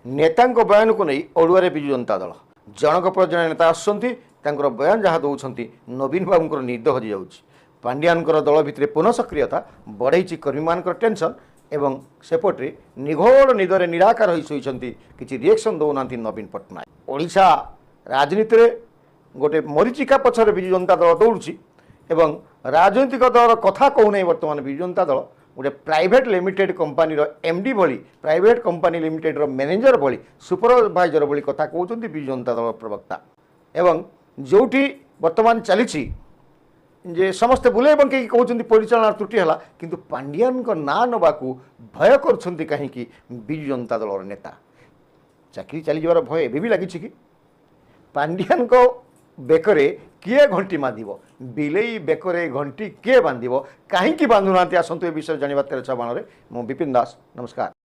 नेतांको बयान को नहीं ओडुआरे विजु जनता दल जनक पर जन नेता आसुँच बयान जहाँ दौरान नवीन बाबू निद हजि जाऊँगी पांड्यान दल भितर पुनः सक्रियता बढ़ई कर्मी मान टेंशन एवं सेपटे निघोड़ निदरे निराकार हो शोचती किसी रिएक्शन दौना नवीन पट्टनायक ओडिशा राजनीति में गोटे मरीचिका पछरे विजु जनता दल दौड़ी एवं राजनैतिक दल कथा कहूना बर्तमान विजु जनता दल गोटे प्राइवेट लिमिटेड कंपानी एमडी भली प्राइवेट कंपानी लिमिटेड मैनेजर भली सुपरवाइजर भली कथा कहते विजु जनता दल प्रवक्ता एवं जोटी बर्तमान चली जे समस्ते बुले बंके कहते परिचालना त्रुटि है किंतु पांड्यान ना नवाकू भय कर कहीं विजु जनता दल नेता चाकरी चली जावार भय एबे भी लगी कि पांड्यान को बेकरे किए घंटी बांध बिलेई बेकरे घंटी किए बांध कहीं बांधुना आसतु ए विषय जानवा तेरे छबाण में मु विपिन दास नमस्कार।